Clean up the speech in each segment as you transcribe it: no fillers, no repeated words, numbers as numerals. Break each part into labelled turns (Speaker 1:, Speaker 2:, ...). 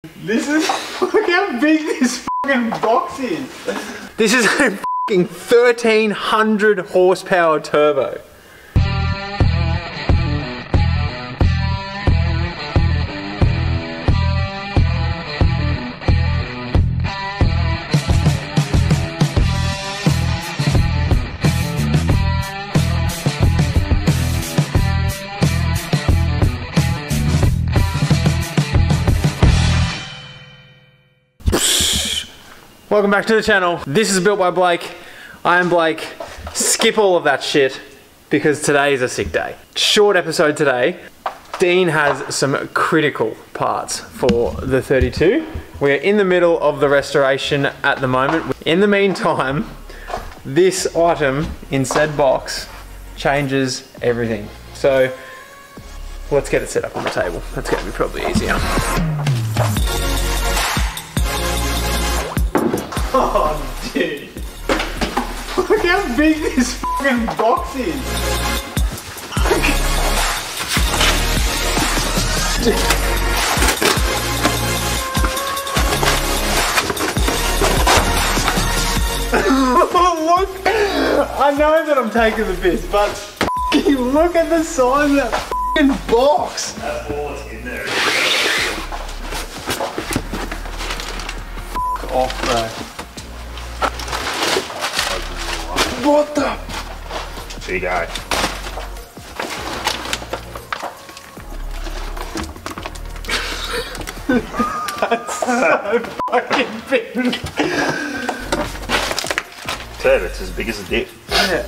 Speaker 1: This is, look how big this fucking box is. This is a fucking 1300 horsepower turbo. Welcome back to the channel. This is Built by Blake. I am Blake. Skip all of that shit because today is a sick day. Short episode today. Dean has some critical parts for the 32. We're in the middle of the restoration at the moment. In the meantime, this item in said box changes everything. So let's get it set up on the table. That's going to be probably easier. Oh, dude. Look how big this fucking box is. Look, I know that I'm taking the piss, but look at the size of that fucking box.
Speaker 2: That's all that's in there.
Speaker 1: Fuck off, bro. What the?
Speaker 2: There you go.
Speaker 1: That's so fucking big.
Speaker 2: Dude, it's as big as a dip.
Speaker 1: Yeah.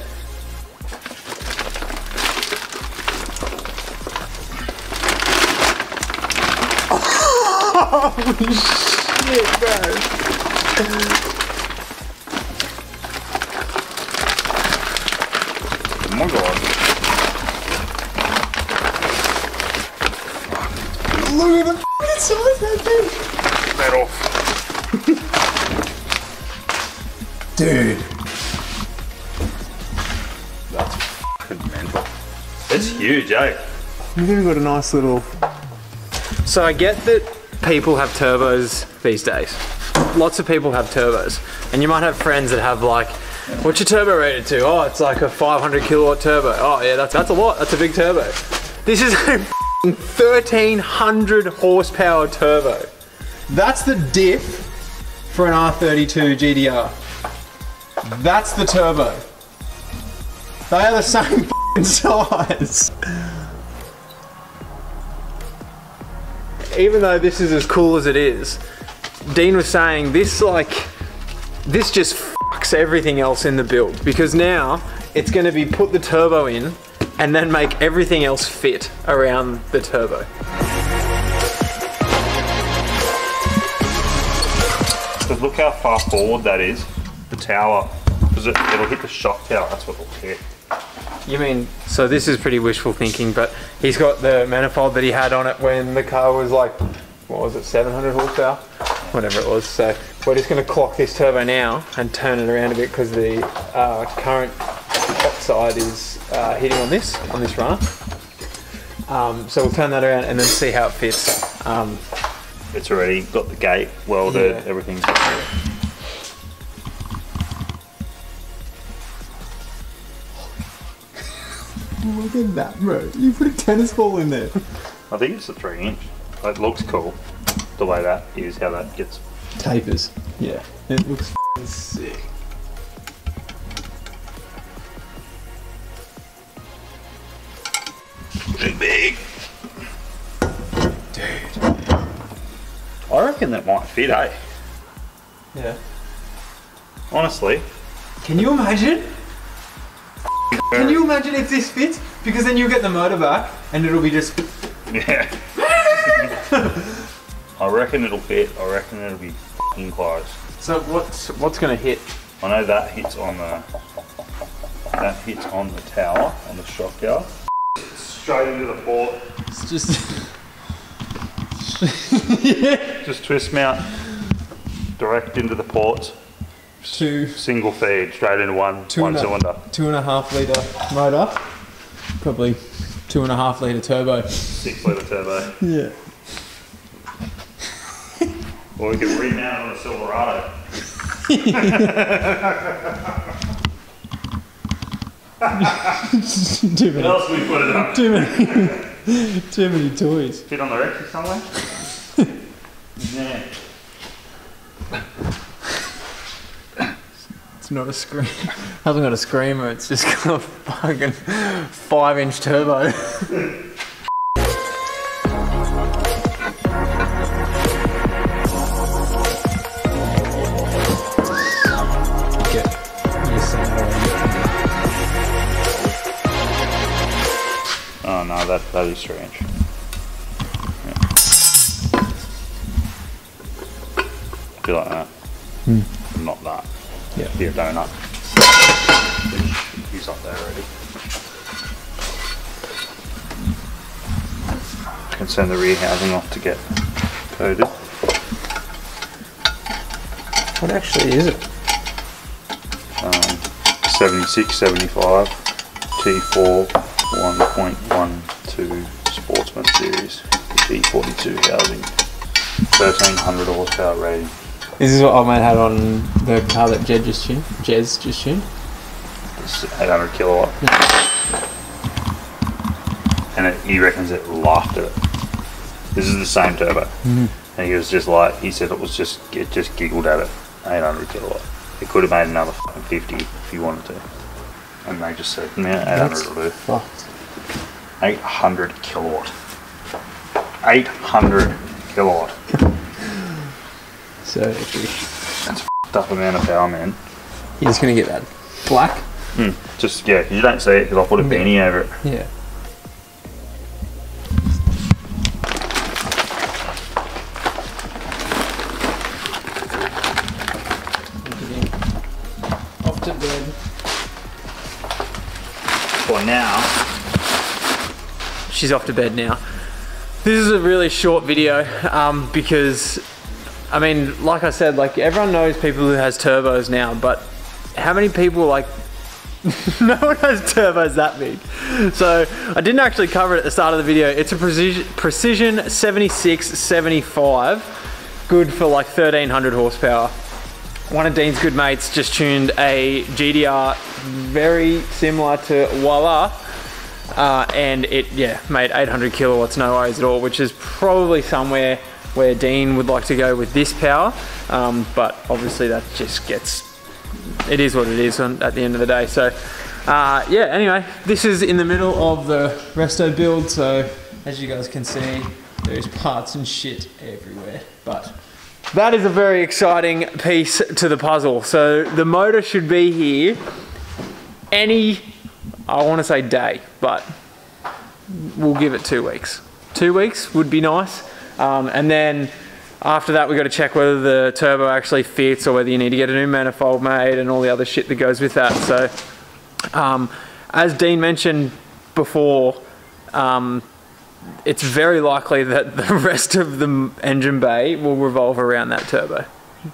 Speaker 1: Holy shit, bro.
Speaker 2: Oh my god.
Speaker 1: Look at the fucking size of that thing.
Speaker 2: That off.
Speaker 1: Dude.
Speaker 2: That's fucking mental. It's huge, eh?
Speaker 1: You've even got a nice little... So I get that people have turbos these days. Lots of people have turbos. And you might have friends that have like, what's your turbo rated to? Oh, it's like a 500 kilowatt turbo. Oh yeah, that's a lot. That's a big turbo. This is a 1300 horsepower turbo. That's the diff for an R32 GDR. That's the turbo. They are the same size. Even though this is as cool as it is, Dean was saying this just fucks everything else in the build, because now it's going to be put the turbo in and then make everything else fit around the turbo.
Speaker 2: Because look how far forward that is, the tower, because it'll hit the shock tower, that's what it'll hit.
Speaker 1: You mean, so this is pretty wishful thinking, but he's got the manifold that he had on it when the car was like, what was it, 700 horsepower? Whatever it was. So we're just going to clock this turbo now and turn it around a bit because the current oxide is hitting on this runner. So we'll turn that around and then see how it fits.
Speaker 2: It's already got the gate welded, yeah. Everything's there.
Speaker 1: Look at that, bro. You put a tennis ball in there.
Speaker 2: I think it's a 3-inch. It looks cool. The way that is, how that gets...
Speaker 1: Tapers. Yeah. It looks f***ing sick.
Speaker 2: Big.
Speaker 1: Dude.
Speaker 2: I reckon that might fit, eh?
Speaker 1: Yeah.
Speaker 2: Honestly.
Speaker 1: Can you imagine? Can you imagine if this fits? Because then you'll get the motor back and it'll be just...
Speaker 2: Yeah. I reckon it'll fit. I reckon it'll be f***ing close.
Speaker 1: So what's going to hit?
Speaker 2: I know that hits on the tower, on the shock tower. Straight into the port.
Speaker 1: It's just...
Speaker 2: Yeah. Just twist mount direct into the ports. Single feed straight into one cylinder.
Speaker 1: 2.5 litre motor, probably 2.5 litre turbo.
Speaker 2: 6 litre turbo.
Speaker 1: Yeah.
Speaker 2: Or we could remount on a Silverado. What else we put it up?
Speaker 1: Too many toys.
Speaker 2: Fit on the Rex somewhere? Yeah.
Speaker 1: It's not a screamer. Hasn't got a screamer, it's just got a fucking 5-inch turbo.
Speaker 2: Oh no, that is strange. Yeah. Do like that. Not that.
Speaker 1: Yeah.
Speaker 2: Be a donut. He's up there already. I can send the rear housing off to get coated.
Speaker 1: What actually is it?
Speaker 2: 76, 75, T4, 1.12 Sportsman series, G42 housing, 1300 horsepower rating.
Speaker 1: This is what old mate had on the car that Jez just tuned.
Speaker 2: It's 800 kilowatt. And he reckons it laughed at it. This is the same turbo. And he was just like, he said it just giggled at it. 800 kilowatt. It could have made another fucking 50 if you wanted to. And they just said, yeah, 800 will do.
Speaker 1: Fucked.
Speaker 2: 800 kilowatt. 800 kilowatt.
Speaker 1: So epic.
Speaker 2: That's a f***ed up amount of power, man.
Speaker 1: You're just gonna get that black?
Speaker 2: Just, yeah, you don't see it because I put a beanie over it.
Speaker 1: Yeah. Off to bed.
Speaker 2: For now.
Speaker 1: She's off to bed now. This is a really short video because, I mean, like I said, like everyone knows people who has turbos now, but how many people like, no one has turbos that big. So I didn't actually cover it at the start of the video. It's a Precision 76-75, good for like 1300 horsepower. One of Dean's good mates just tuned a GDR very similar to Voila, and it, yeah, made 800 kilowatts, no worries at all, which is probably somewhere where Dean would like to go with this power, but obviously that just gets, it is what it is at the end of the day. So yeah, anyway, this is in the middle of the resto build, so as you guys can see, there's parts and shit everywhere, but that is a very exciting piece to the puzzle. So the motor should be here any, I want to say day, but we'll give it 2 weeks. 2 weeks would be nice. And then after that, we got to check whether the turbo actually fits or whether you need to get a new manifold made and all the other shit that goes with that. So as Dean mentioned before, it's very likely that the rest of the engine bay will revolve around that turbo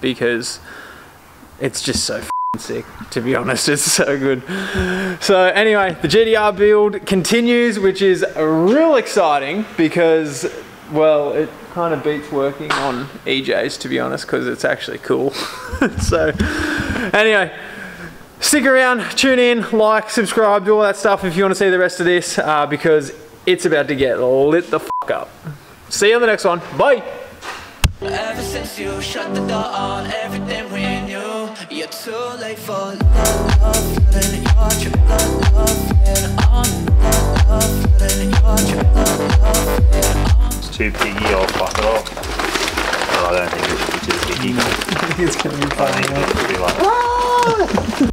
Speaker 1: because it's just so f***ing sick, to be honest. It's so good. So anyway, the GDR build continues, which is real exciting because, well, it kind of beats working on EJs, to be honest, because it's actually cool. So anyway, stick around, tune in, like, subscribe, do all that stuff if you want to see the rest of this, because it's about to get lit the fuck up. See you on the next one. Bye.
Speaker 3: Ever since you shut the door on everything we knew, you're too late for love, feeling your trip, love, feeling on love, feeling your trip, love, feeling on.
Speaker 2: It's too piggy, I'll fuck it off. Well, I don't think it should be too piggy.
Speaker 1: I think it's gonna be fun.
Speaker 2: I think it should be like